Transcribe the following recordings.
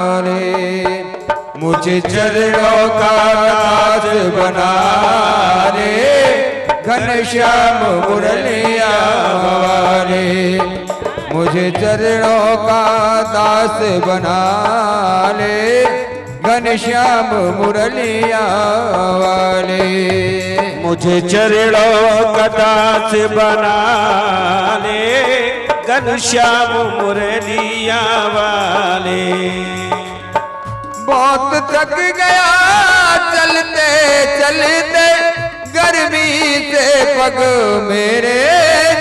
रे मुझे चरणों का ताज बना रे घनश्याम मुरलिया वाले। मुझे चरणों का दास बना ले घनश्याम मुरलिया वाले। मुझे चरणों का दास बना ले घनश्याम मुरलिया वाले। बहुत थक गया चलते चलते गर्मी से पग मेरे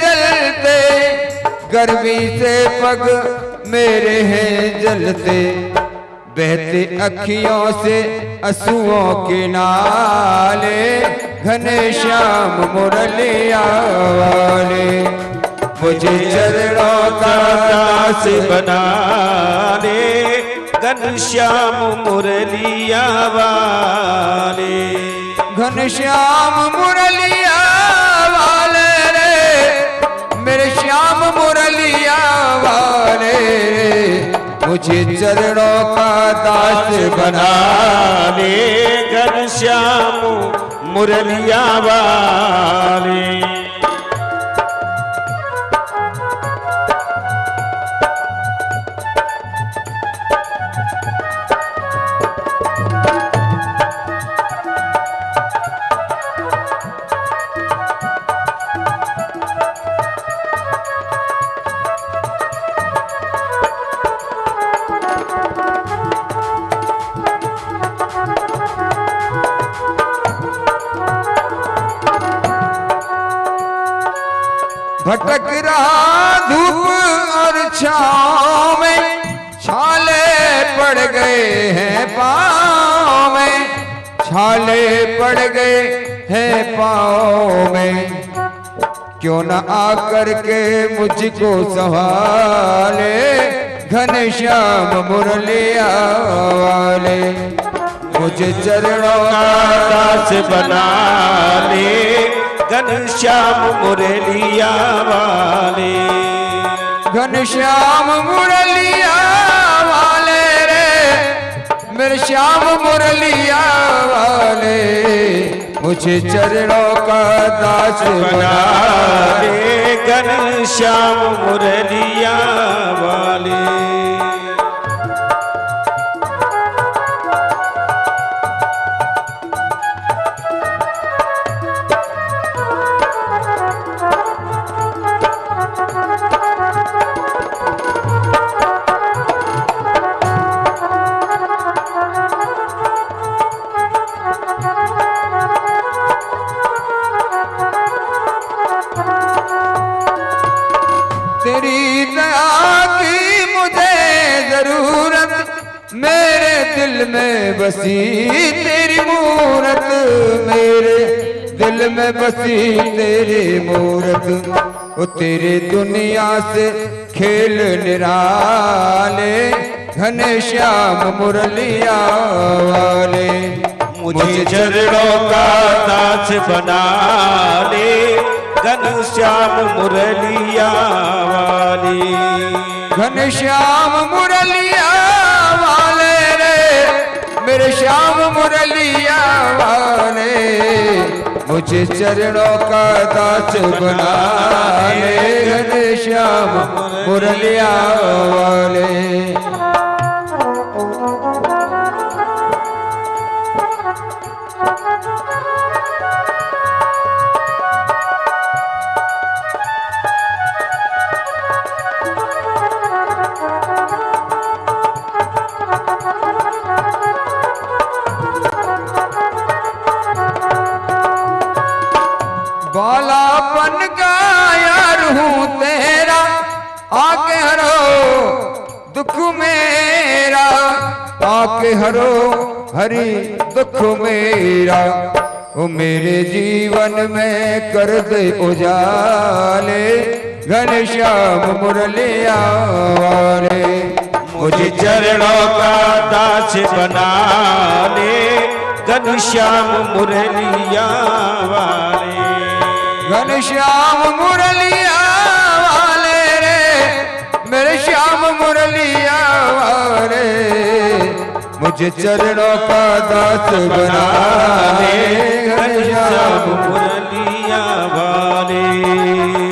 जलते, गर्मी से पग मेरे हैं जलते। बहते अखियों से आंसुओं के नाले घनश्याम मुरलिया वाले। मुझे चरणों का दास बना ले घनश्याम मुरलिया वाले। घनश्याम मुरलिया वाले रे मेरे श्याम मुरलिया वाले। मुझे चरणों का दास बना ले घनश्याम मुरलिया वाले। भटक रहा धूप और छाँव में, छाले पड़ गए हैं पाँव में, छाले पड़ गए हैं पाँव में। क्यों न आकर के मुझको संभाले घनश्याम मुरलिया वाले। मुझे चरणों का दास बना ले घनश्याम मुरलिया वाले। घनश्याम मुरलिया वाले रे मेरे श्याम मुरलिया वाले। मुझे चरणों का दास बना ले घनश्याम मुरलिया वाले। तेरी दया की मुझे जरूरत, मेरे दिल में बसी तेरी मूरत, मेरे दिल में बसी तेरी मूरत। वो तेरे दुनिया से खेल निराले घनश्याम मुरलिया वाले। मुझे चरणों का दास बना ले घनश्याम मुरलिया वाले। घनश्याम मुरलिया वाले रे मेरे श्याम मुरलिया वाले। मुझे चरणों का दास बना ले घनश्याम मुरलिया वाले। बालापन का यार हूँ तेरा, आके हरो दुख मेरा, आके हरो हरि दुख मेरा। वो मेरे जीवन में कर दे उजाले घनश्याम मुरलिया वाले। मुझे चरणों का दास बना ले घनश्याम मुरलिया वाले। घनश्याम मुरलिया वाले रे मेरे श्याम मुरलिया वाले। मुझे चरणों का दास बना ले घनश्याम मुरलिया वाले।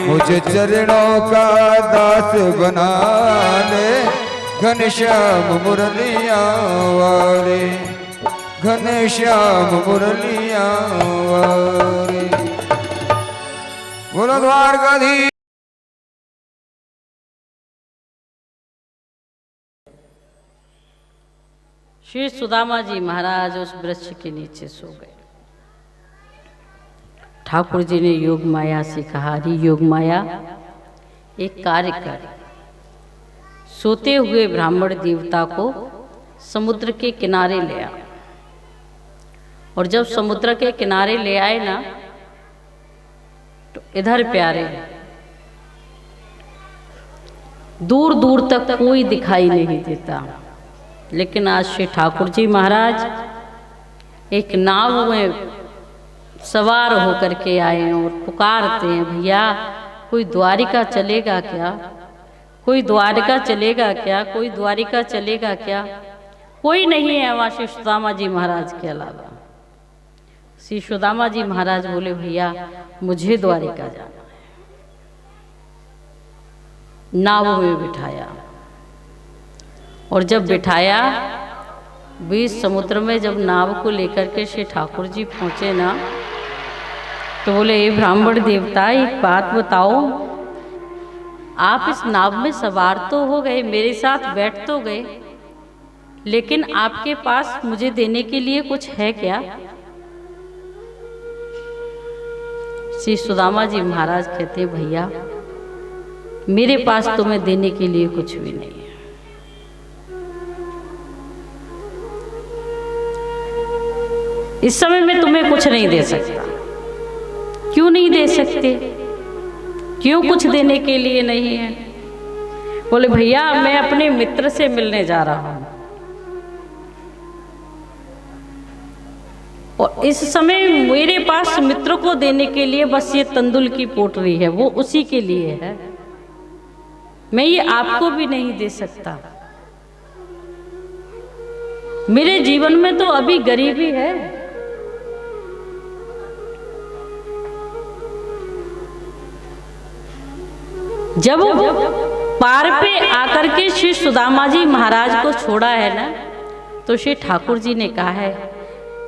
मुझे चरणों का दास बना ले घनश्याम मुरलिया वाले, घनश्याम मुरलिया वाले। बोलो द्वारकाधीश। श्री सुदामा जी महाराज उस वृक्ष के नीचे सो गए। ठाकुर जी ने योग माया से कहा, अरे योग माया एक कार्य कर, सोते हुए ब्राह्मण देवता को समुद्र के किनारे ले आ। और जब समुद्र के किनारे ले आए ना, तो इधर प्यारे दूर दूर तक कोई दिखाई नहीं देता, लेकिन आज श्री ठाकुर जी महाराज एक नाव में सवार होकर के आए हैं और पुकारते हैं, भैया कोई द्वारिका चलेगा क्या, कोई द्वारिका चलेगा क्या, कोई द्वारिका चलेगा क्या। कोई नहीं है वहाँ श्री सुदामा जी महाराज के अलावा। श्री सुदामा जी महाराज बोले, भैया मुझे द्वारिका जाना है। नाव में बिठाया और जब बिठाया बीच समुद्र में, जब नाव को लेकर के श्री ठाकुर जी पहुँचे ना, तो बोले, हे ब्राह्मण देवता एक बात बताओ, आप इस नाव में सवार तो हो गए, मेरे साथ बैठ तो गए, लेकिन आपके पास मुझे देने के लिए कुछ है क्या। श्री सुदामा जी महाराज कहते, भैया मेरे पास तुम्हें देने के लिए कुछ भी नहीं है। इस समय मैं तुम्हें कुछ नहीं दे सकता। क्यों नहीं दे सकते, क्यों कुछ देने के लिए नहीं है। बोले, भैया मैं अपने मित्र से मिलने जा रहा हूं और इस समय मेरे पास मित्र को देने के लिए बस ये तंदुल की पोटली है, वो उसी के लिए है, मैं ये आपको भी नहीं दे सकता। मेरे जीवन में तो अभी गरीबी है। जब पार पे आकर के श्री सुदामा जी महाराज को छोड़ा है ना, तो श्री ठाकुर जी ने कहा है,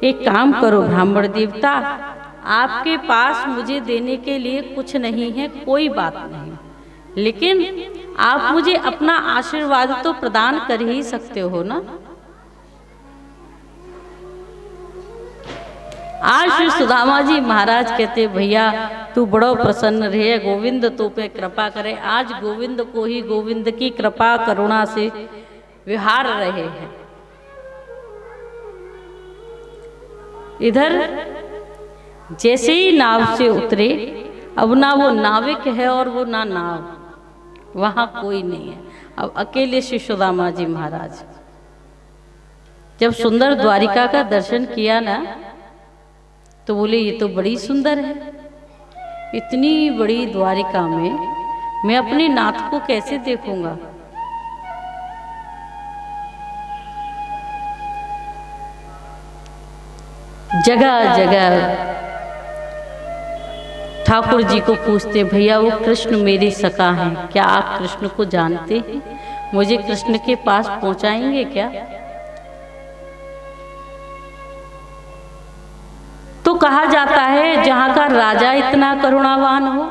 एक काम करो ब्राह्मण देवता, आपके पास मुझे देने के लिए कुछ नहीं है, कोई बात नहीं, लेकिन आप मुझे अपना आशीर्वाद तो प्रदान कर ही सकते हो ना। आज श्री सुदामा जी महाराज कहते, भैया तू बड़ो प्रसन्न रहे, गोविंद तो पे कृपा करे। आज गोविंद को ही गोविंद की कृपा करुणा से विहार रहे हैं। इधर जैसे ही नाव से उतरे, अब ना वो नाविक है और वो ना नाव, वहां कोई नहीं है, अब अकेले श्री सुदामा जी महाराज। जब सुंदर द्वारिका का दर्शन किया ना, तो बोले, ये तो बड़ी सुंदर है, इतनी बड़ी द्वारिका में मैं अपने नाथ को कैसे देखूंगा। जगह जगह ठाकुर जी को पूछते, भैया वो कृष्ण मेरे सखा हैं, क्या आप कृष्ण को जानते हैं, मुझे कृष्ण के पास पहुंचाएंगे क्या। तो कहा जाता है जहां का राजा इतना करुणावान हो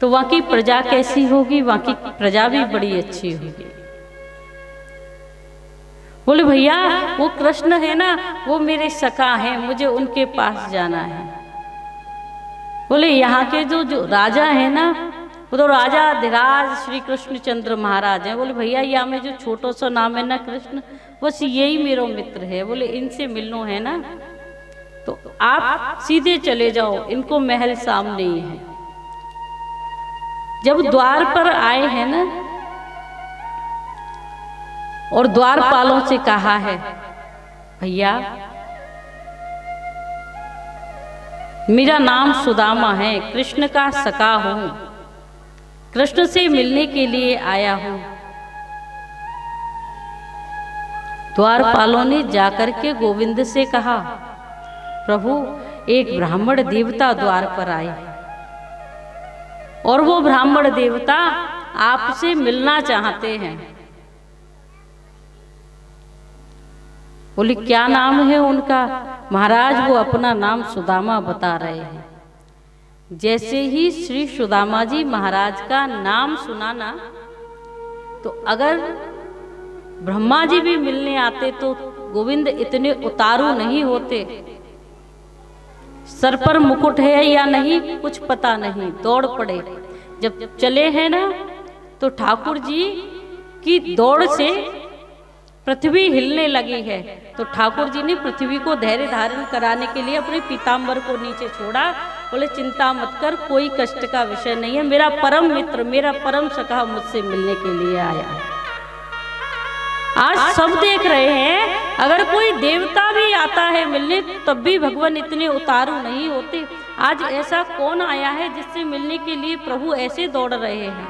तो वहां की प्रजा कैसी होगी, वहां की प्रजा भी बड़ी अच्छी होगी। बोले, भैया वो कृष्ण है ना, वो मेरे सखा हैं, मुझे उनके पास जाना है। बोले, यहाँ के जो राजा है ना, वो तो राजा धीराज श्री कृष्णचंद्र महाराज हैं। बोले, भैया यहाँ में जो छोटा सा नाम है ना कृष्ण, बस यही मेरा मित्र है। बोले, इनसे मिलना है ना तो आप सीधे चले जाओ, इनको महल सामने ही है। जब द्वार पर आए हैं ना, और द्वारपालों से कहा है, भैया मेरा नाम सुदामा है, कृष्ण का सखा हूं, कृष्ण से मिलने के लिए आया हूं। द्वारपालों ने जाकर के गोविंद से कहा, प्रभु एक ब्राह्मण देवता द्वार पर आए और वो ब्राह्मण देवता आपसे मिलना चाहते हैं। बोली क्या नाम है उनका? महाराज वो अपना नाम सुदामा बता रहे हैं। जैसे ही श्री सुदामा जी महाराज का नाम सुना ना, तो अगर ब्रह्मा जी भी मिलने आते तो गोविंद इतने उतारू नहीं होते। सर पर मुकुट है या नहीं कुछ पता नहीं, दौड़ पड़े। जब चले हैं ना तो ठाकुर जी की दौड़ से पृथ्वी हिलने लगी है, तो ठाकुर जी ने पृथ्वी को धैर्य धारण कराने के लिए अपने पीताम्बर को नीचे छोड़ा। बोले चिंता मत कर, कोई कष्ट का विषय नहीं है, मेरा परम मित्र, मेरा परम सखा मुझसे मिलने के लिए आया है। आज सब देख रहे हैं, अगर कोई देवता भी आता है मिलने तब भी भगवान इतने उतारू नहीं होते। आज ऐसा कौन आया है जिससे मिलने के लिए प्रभु ऐसे दौड़ रहे हैं।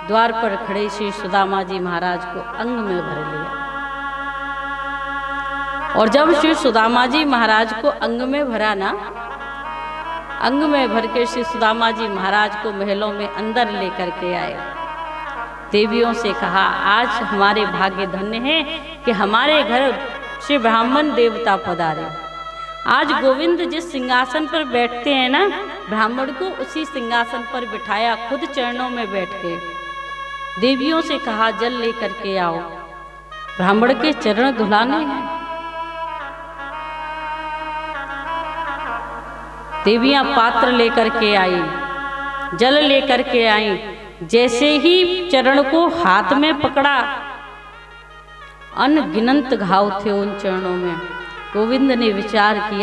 द्वार पर खड़े श्री सुदामा जी महाराज को अंग में भर लिया, और जब श्री सुदामा जी महाराज को अंग में भरा ना, अंग में भर के श्री सुदामा जी महाराज को महलों में अंदर लेकर के आए। देवियों से कहा, आज हमारे भाग्य धन्य है कि हमारे घर श्री ब्राह्मण देवता पधारे। आज गोविंद जिस सिंहासन पर बैठते हैं ना, ब्राह्मण को उसी सिंहासन पर बिठाया, खुद चरणों में बैठ के। देवियों से कहा जल लेकर के आओ, ब्राह्मण के चरण धुलाने हैं। देवियां पात्र लेकर के आई, जल लेकर के आई। जैसे ही चरण को हाथ में पकड़ा, अनगिनत घाव थे उन चरणों में। गोविंद ने विचार किया,